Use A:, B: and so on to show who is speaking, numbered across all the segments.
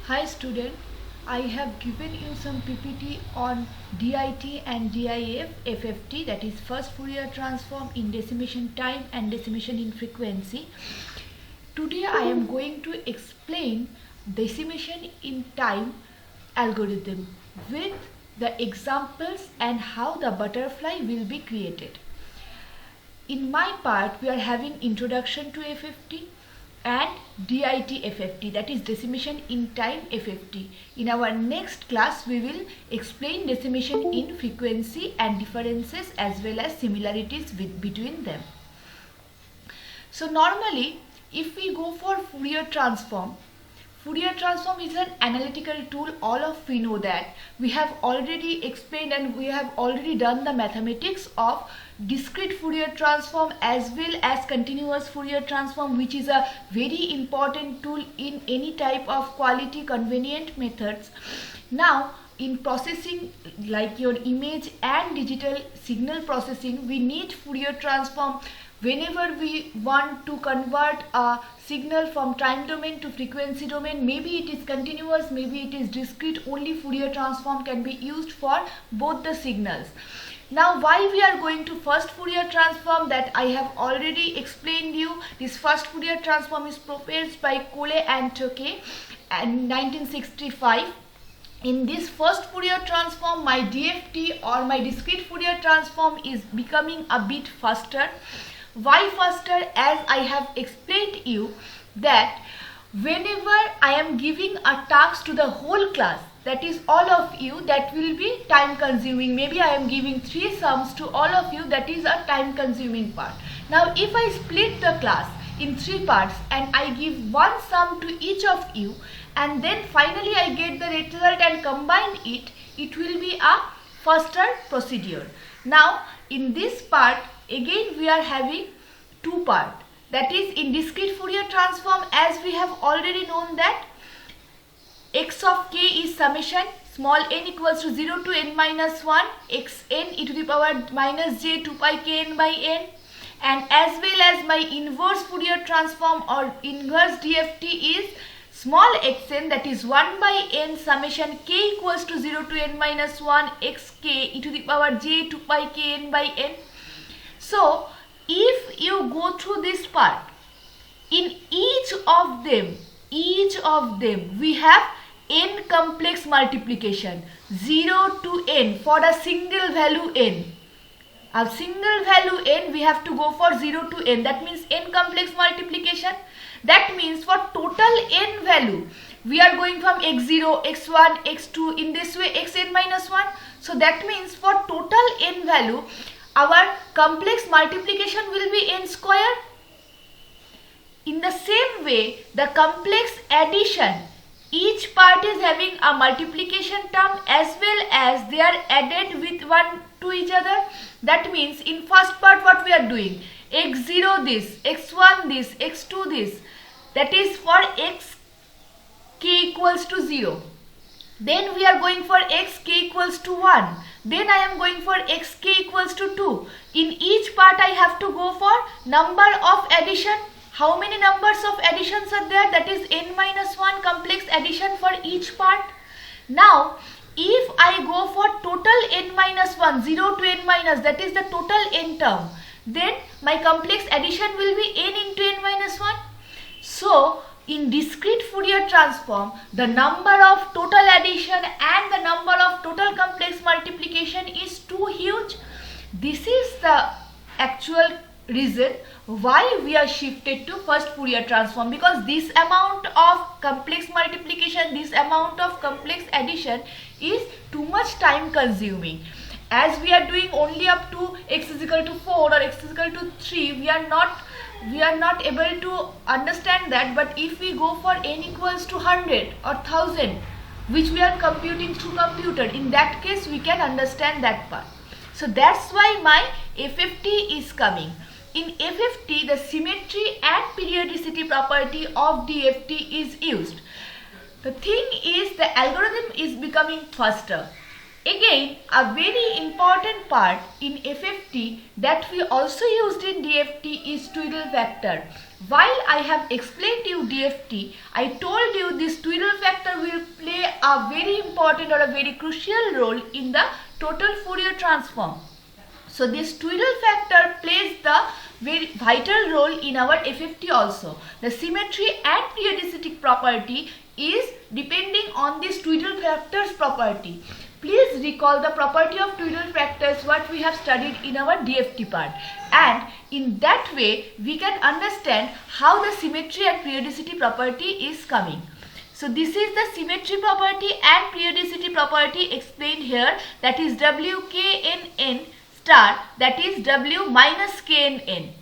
A: Hi student, I have given you some PPT on DIT and DIF FFT, that is first Fourier transform in decimation time and decimation in frequency. Today I am going to explain decimation in time algorithm with the examples and how the butterfly will be created. In my part, we are having introduction to FFT and DIT FFT, that is decimation in time FFT. In our next class, we will explain decimation in frequency and differences as well as similarities between them. So normally, if we go for Fourier transform is an analytical tool. All of we know that. We have already explained and we have already done the mathematics of discrete Fourier transform as well as continuous Fourier transform, which is a very important tool in any type of quality convenient methods. Now in processing like your image and digital signal processing, we need Fourier transform. Whenever we want to convert a signal from time domain to frequency domain, maybe it is continuous, maybe it is discrete, only Fourier transform can be used for both the signals. Now why we are going to first Fourier transform, that I have already explained you. This first Fourier transform is proposed by Cole and Tukey in 1965. In this first Fourier transform, my DFT or my discrete Fourier transform is becoming a bit faster. Why faster? As I have explained you that whenever I am giving a task to the whole class, that is all of you, that will be time consuming. Maybe I am giving 3 sums to all of you, that is a time consuming part. Now if I split the class in 3 parts and I give 1 sum to each of you and then finally I get the result and combine it, it will be a faster procedure. Now in this part again we are having 2 parts, that is in discrete Fourier transform, as we have already known that x of k is summation small n equals to 0 to n minus 1 xn e to the power minus j 2 pi kn by n, and as well as my inverse Fourier transform or inverse DFT is small xn, that is 1 by n summation k equals to 0 to n minus 1 xk e to the power j 2 pi kn by n. So if you go through this part, in each of them we have n complex multiplication 0 to n for a single value n. A single value n we have to go for 0 to n, that means n complex multiplication. That means for total n value we are going from x0, x1, x2, in this way xn minus 1. So that means for total n value our complex multiplication will be n square. In the same way, the complex addition, each part is having a multiplication term as well as they are added with one to each other. That means in first part what we are doing, x0 this, x1 this, x2 this, that is for x k equals to 0. Then we are going for x k equals to 1. Then I am going for x k equals to 2. In each part I have to go for number of addition. How many numbers of additions are there? That is n minus 1 complex addition for each part. Now if I go for total n minus 1, 0 to n minus, that is the total n term, then my complex addition will be n into n minus 1. So in discrete Fourier transform, the number of total addition and the number of total complex multiplication is too huge. This is the actual reason why we are shifted to first Fourier transform, because this amount of complex multiplication, this amount of complex addition is too much time consuming. As we are doing only up to x is equal to 4 or x is equal to 3, we are not able to understand that. But if we go for n equals to 100 or 1000, which we are computing through computer, in that case we can understand that part. So that's why my FFT is coming. In FFT, the symmetry and periodicity property of DFT is used. The thing is, the algorithm is becoming faster. Again, a very important part in FFT that we also used in DFT is twiddle factor. While I have explained you DFT, I told you this twiddle factor will a very important or a very crucial role in the total Fourier transform. So this twiddle factor plays the very vital role in our FFT also. The symmetry and periodicity property is depending on this twiddle factors property. Please recall the property of twiddle factors what we have studied in our DFT part, and in that way we can understand how the symmetry and periodicity property is coming. So this is the symmetry property and periodicity property explained here, that is WKNN star, that is W minus KNN,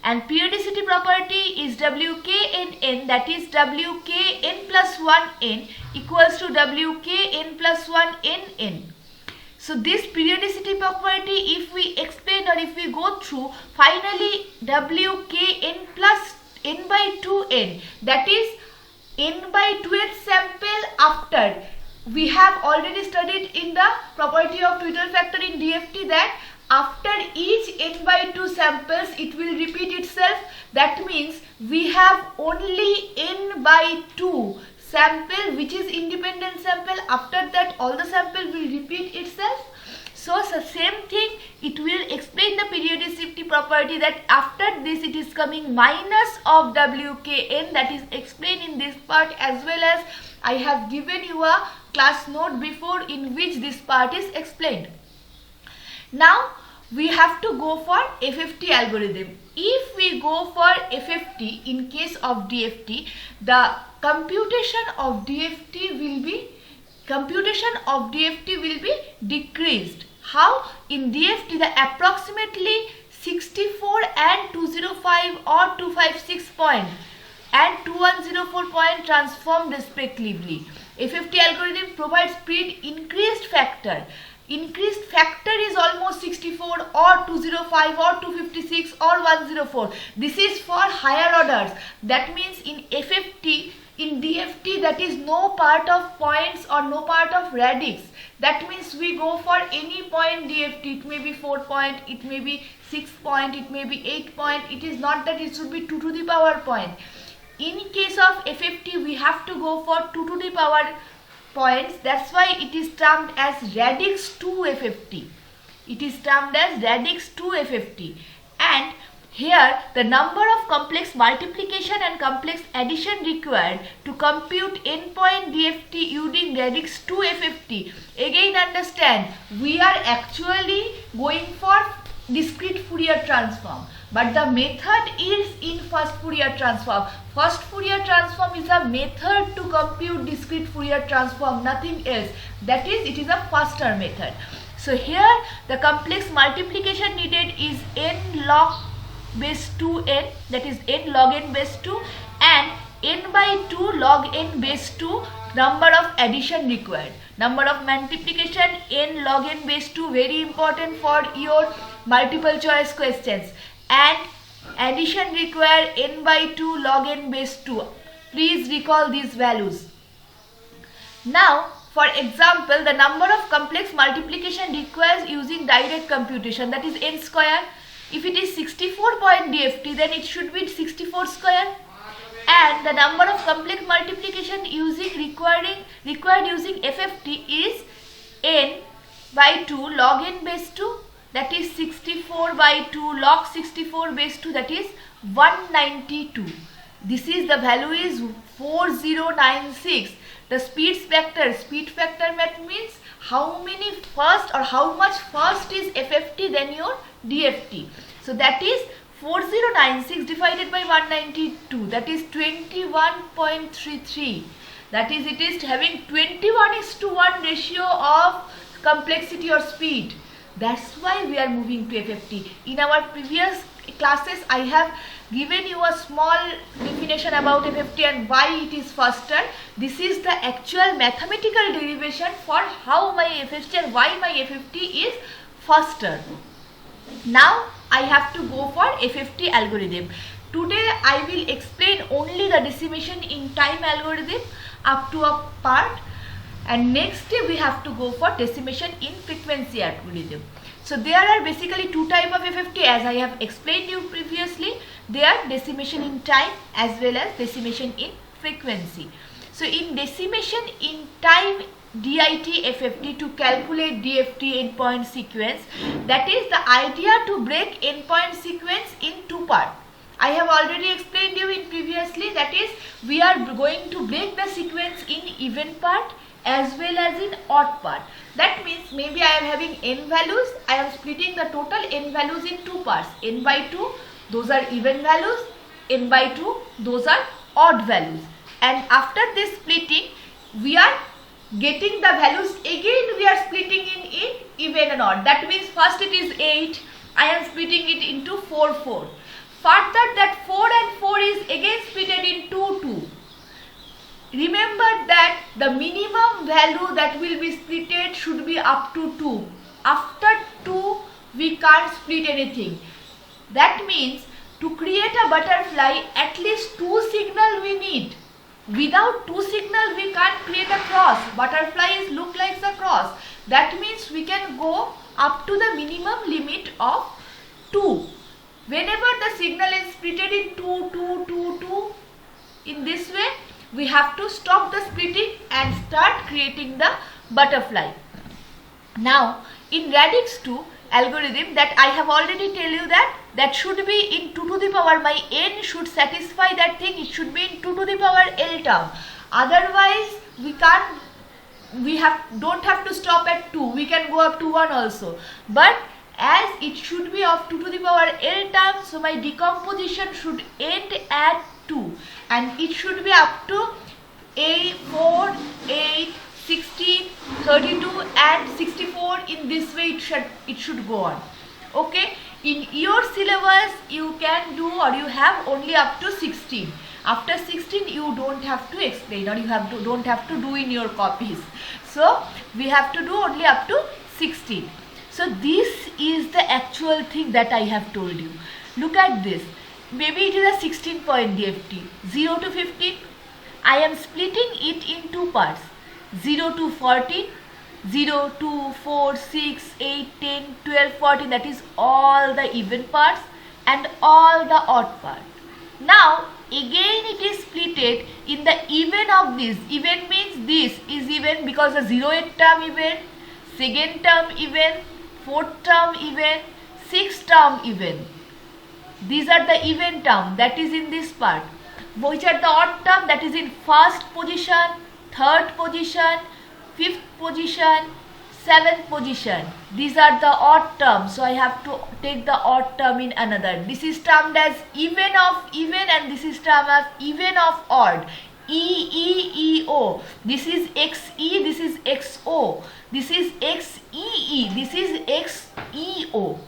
A: and periodicity property is WKNN, that is WKN plus 1N equals to WKN plus 1NN. So this periodicity property, if we explain or if we go through, finally WKN plus N by 2N, that is N by 2N sample after. We have already studied in the property of twiddle factor in DFT that after each N by 2 samples it will repeat itself. That means we have only N by 2 sample which is independent sample. After that all the sample will repeat itself. So same thing, it will explain the periodicity property that after this it is coming minus of WKN, that is explained in this part, as well as I have given you a class note before in which this part is explained. Now we have to go for FFT algorithm. If we go for FFT in case of DFT, the computation of DFT will be decreased. How? In DFT the approximately 64 and 205 or 256 point and 2104 point transform respectively. FFT algorithm provides speed increased factor. Increased factor is almost 64 or 205 or 256 or 104. This is for higher orders. That means in FFT, in DFT, that is no part of points or no part of radix. That means we go for any point DFT. It may be 4 point, it may be 6 point, it may be 8 point. It is not that it should be 2 to the power point. In case of FFT, we have to go for 2 to the power points. That's why it is termed as radix 2 FFT. It is termed as radix 2 FFT. And here the number of complex multiplication and complex addition required to compute endpoint DFT using radix 2 FFT. Again understand, we are actually going for discrete Fourier transform, but the method is in first Fourier transform. First Fourier transform is a method to compute discrete Fourier transform, nothing else. That is, it is a faster method. So here the complex multiplication needed is n log base 2n, that is n log n base 2, and n by 2 log n base 2 number of addition required. Number of multiplication n log n base 2, very important for your multiple choice questions, and addition require n by 2 log n base 2. Please recall these values. Now for example, the number of complex multiplication requires using direct computation, that is n square. If it is 64 point DFT, then it should be 64 square. And the number of complex multiplication required using FFT is n by 2 log n base 2, that is 64 by 2 log 64 base 2, that is 192. This is the value is 4096. The speed factor means how many first or how much first is FFT than your DFT. So that is 4096 divided by 192, that is 21.33. That is, it is having 21:1 ratio of complexity or speed. That's why we are moving to FFT. In our previous classes, I have given you a small definition about FFT and why it is faster. This is the actual mathematical derivation for how my FFT and why my FFT is faster. Now I have to go for FFT algorithm. Today I will explain only the decimation in time algorithm up to a part, and next day we have to go for decimation in frequency algorithm. So there are basically two types of FFT, as I have explained you previously. They are decimation in time as well as decimation in frequency. So in decimation in time DIT FFT to calculate DFT endpoint sequence, that is the idea to break endpoint sequence in two parts. I have already explained you in previously, that is we are going to break the sequence in even part as well as in odd part. That means maybe I am having n values, I am splitting the total n values in two parts, n by 2 those are even values, n by 2 those are odd values, and after this splitting we are getting the values again, we are splitting in even and odd. That means first it is 8, I am splitting it into 4 4. Further that 4 and 4 is again splitted in 2 2. Remember that the minimum value that will be splitted should be up to 2. After 2 we can't split anything. That means to create a butterfly at least 2 signal we need. Without 2 signal we can't create a cross. Butterflies look like a cross. That means we can go up to the minimum limit of 2. Whenever the signal is splitted in 2 2 2 2, in this way we have to stop the splitting and start creating the butterfly. Now in radix 2 algorithm, that I have already tell you that should be in 2 to the power, my n should satisfy that thing, it should be in 2 to the power L term. Otherwise we can't, don't have to stop at 2, we can go up to 1 also. But as it should be of 2 to the power L term, so my decomposition should end at 2 and it should be up to 4, 8, 16, 32 and 64. In this way it should go on. Okay, in your syllabus you can do, or you have only up to 16. After 16 you don't have to explain, or you don't have to do in your copies. So we have to do only up to 16. So this is the actual thing that I have told you. Look at this. Maybe it is a 16 point DFT. 0 to 15. I am splitting it in two parts. 0 to 14. 0 to 4, 6, 8, 10, 12, 14. That is all the even parts and all the odd part. Now again it is splitted in the even of this. Even means this is even because the 0th term even, second term even, fourth term even, sixth term even. These are the even term, that is in this part. Which are the odd term? That is in first position, third position, fifth position, seventh position. These are the odd terms, so I have to take the odd term in another. This is termed as even of even and this is termed as even of odd. E-E-E-O. This is X-E, this is X-O. This is X-E-E, this is X-E-O.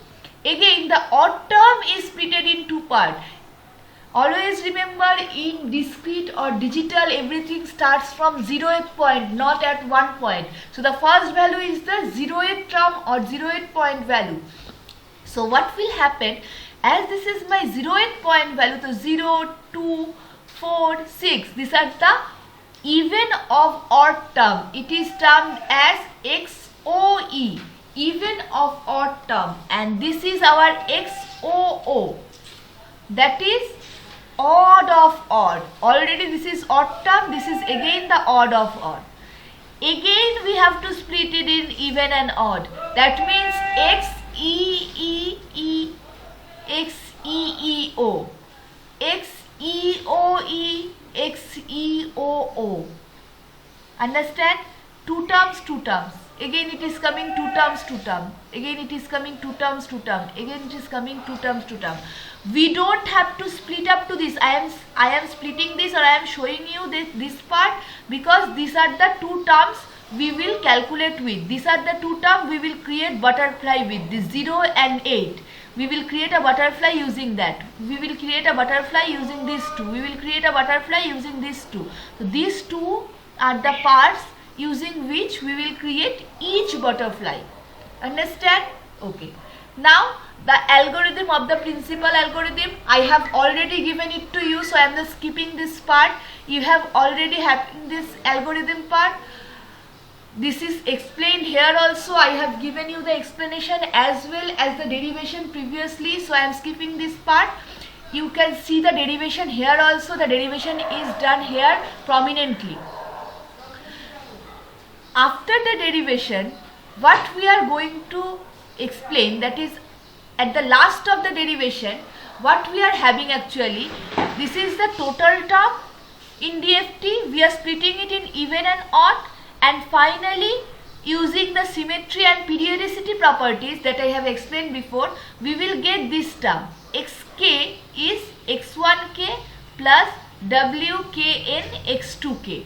A: Again the odd term is splitted in two parts. Always remember, in discrete or digital everything starts from 0th point, not at 1 point. So the first value is the 0th term or 0th point value. So what will happen, as this is my 0th point value, so 0, 2, 4, 6, these are the even of odd term. It is termed as XOE, even of odd term, and this is our XOO, that is odd of odd. Already this is odd term, this is again the odd of odd. Again we have to split it in even and odd. That means X-E-E-E, X-E-E-O, X-E-O-E, X-E-O-O. Understand? Two terms, two terms. Again it is coming two terms, two terms. Again it is coming two terms, two terms. Again it is coming two terms, two terms. We don't have to split up to this. I am splitting this, or I am showing you this part because these are the two terms we will calculate with. These are the two terms we will create butterfly with. This 0 and 8. We will create a butterfly using that. We will create a butterfly using these two. We will create a butterfly using these two. So these two are the parts using which we will create each butterfly. Understand? Okay. Now the algorithm of the principal algorithm, I have already given it to you, so I am just skipping this part. You have already had this algorithm part. This is explained here also. I have given you the explanation as well as the derivation previously, so I am skipping this part. you can see the derivation here also. The derivation is done here prominently. After the derivation, what we are going to explain, that is at the last of the derivation, what we are having actually, this is the total term in DFT. We are splitting it in even and odd, and finally using the symmetry and periodicity properties that I have explained before, we will get this term. Xk is x1k plus wkn x2k,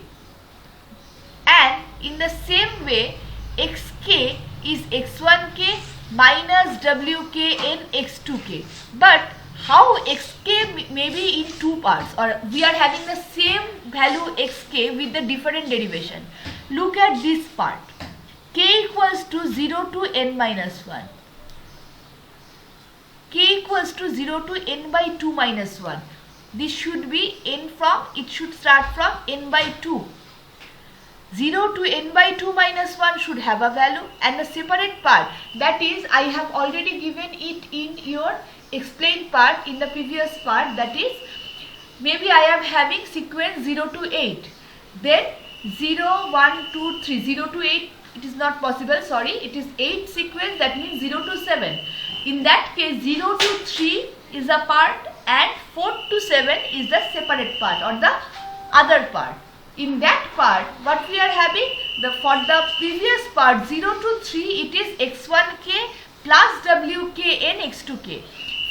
A: and in the same way xk is x1k minus wkn x2k. But how xk may be in two parts, or we are having the same value xk with the different derivation. Look at this part. K equals to 0 to n minus 1. K equals to 0 to n by 2 minus 1. This should be n from, it should start from n by 2. 0 to n by 2 minus 1 should have a value, and the separate part, that is, I have already given it in your explained part in the previous part, that is, maybe I am having sequence 0 to 8, then 0, 1, 2, 3, 0 to 8, it is not possible, sorry, it is 8 sequence, that means 0 to 7. In that case 0 to 3 is a part and 4 to 7 is the separate part or the other part. In that part, what we are having, for the previous part 0 to 3, it is x1k plus wkn x2k.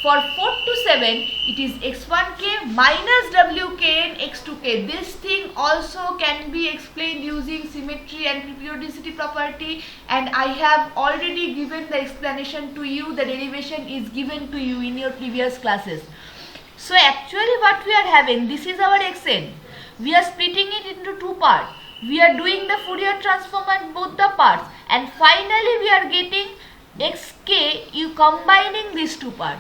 A: For 4 to 7, it is x1k minus wkn x2k. This thing also can be explained using symmetry and periodicity property, and I have already given the explanation to you. The derivation is given to you in your previous classes. So actually what we are having, this is our xn. We are splitting it into two parts. We are doing the Fourier transform at both the parts, and finally we are getting xk, you combining these two parts.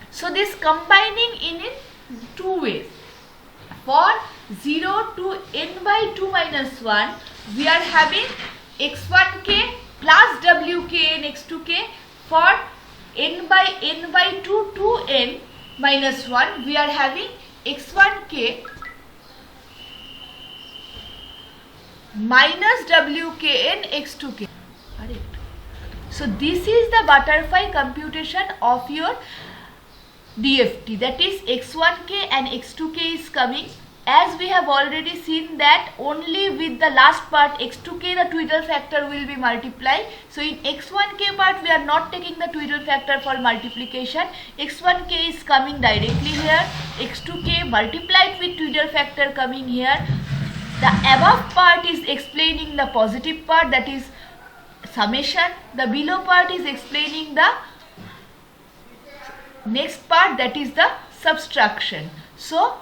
A: So this combining in two ways. For 0 to n by 2 minus 1, we are having x1k plus wkn x2k. For n by 2 to n minus 1, we are having x1k minus wkn x2k. So this is the butterfly computation of your DFT, that is x1k and x2k is coming. As we have already seen that only with the last part x2k the twiddle factor will be multiplied. So in x1k part we are not taking the twiddle factor for multiplication. x1k is coming directly here, x2k multiplied with twiddle factor coming here. The above part is explaining the positive part, that is summation. The below part is explaining the next part, that is the subtraction. So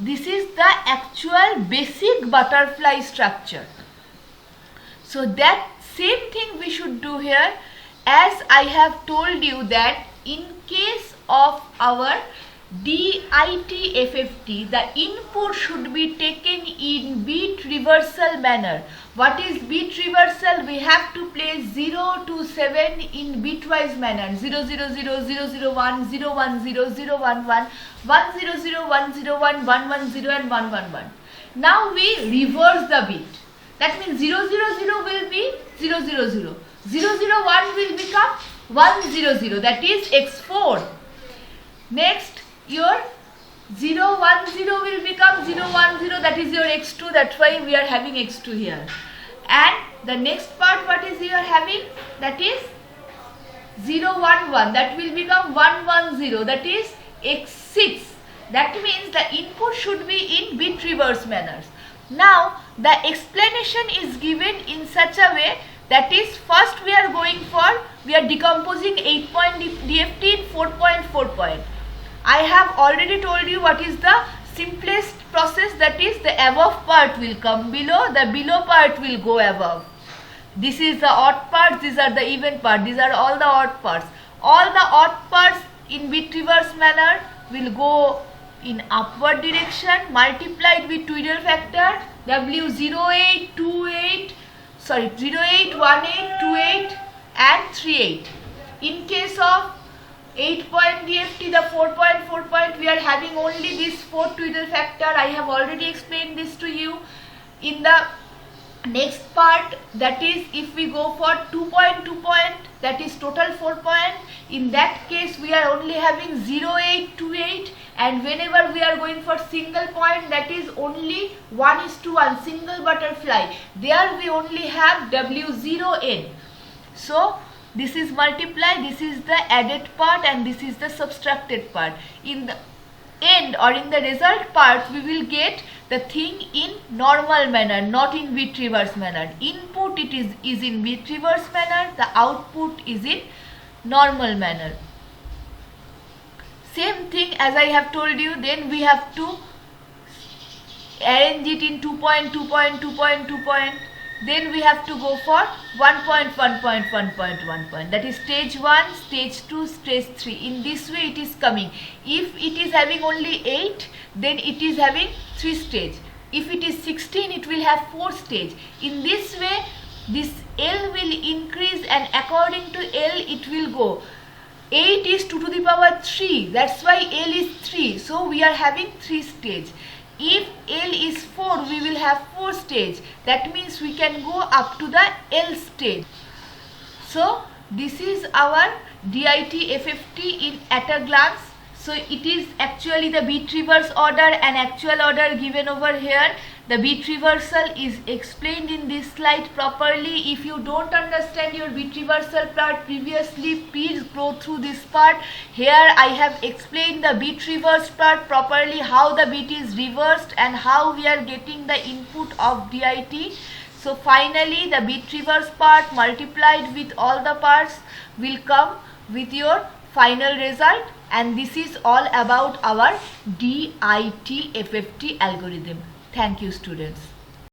A: this is the actual basic butterfly structure. So that same thing we should do here, as I have told you that in case of our DIT FFT, the input should be taken in bit reversal manner. What is bit reversal? We have to place 0 to 7 in bitwise manner. 0 0 0 0 0 1 0 1 0 0 1 1 1 0 0 1 0 1 1 1 0 and 1 1 1. Now we reverse the bit. That means 0 0 0 will be 0 0 0. 0 0 1 will become 1 0 0. That is x4. Next, your 0 1 0 will become 0 1 0, that is your x2, that's why we are having x2 here. And the next part, what is you are having, that is 0 1 1, that will become 1 1 0, that is x6. That means the input should be in bit reverse manners. Now the explanation is given in such a way, that is, first we are going for, we are decomposing 8-point DFT in 4-4 point. I have already told you what is the simplest process, that is the above part will come below, the below part will go above. This is the odd parts, these are the even part, these are all the odd parts. All the odd parts in bit reverse manner will go in upward direction, multiplied with twiddle factor W08, 28, 08, 18, 28 and 38. In case of 8 point DFT, the 4 point, we are having only this 4th Twiddle factor. I have already explained this to you. In the next part, that is if we go for 2 point, that is total 4 point, in that case we are only having 0, 8, 2, 8, and whenever we are going for single point, that is only 1:1, single butterfly, there we only have W0N. So this is multiply, this is the added part, and this is the subtracted part. In the end or in the result part, we will get the thing in normal manner, not in bit reverse manner. Input it is in bit reverse manner, the output is in normal manner. Same thing as I have told you, then we have to arrange it in 2 point, 2 point, 2 point, 2 point. Then we have to go for 1 point, 1 point, 1 point, 1 point. That is stage 1, stage 2, stage 3. In this way it is coming. If it is having only 8, then it is having 3 stage. If it is 16, it will have 4 stage. In this way, this L will increase, and according to L it will go. 8 is 2 to the power 3. That's why L is 3. So we are having 3 stage. If L is 4, we will have 4 stage. That means we can go up to the L stage. So this is our DIT FFT in at a glance. So it is actually the bit reverse order and actual order given over here. The bit reversal is explained in this slide properly. If you don't understand your bit reversal part previously, please go through this part. Here I have explained the bit reverse part properly, how the bit is reversed and how we are getting the input of DIT. So finally the bit reverse part multiplied with all the parts will come with your final result, and this is all about our DIT FFT algorithm. Thank you, students.